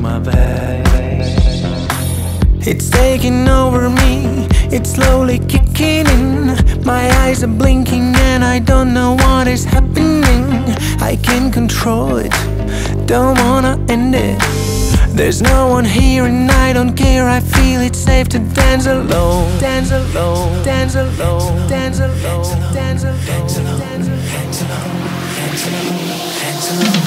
my veins. It's taking over me, it's slowly kicking in. My eyes are blinking and I don't know what is happening. I can't control it, don't wanna end it. There's no one here and I don't care. I feel it's safe to dance alone. Dance alone, dance alone, dance alone, dance alone, dance alone, dance alone, dance alone, dance alone.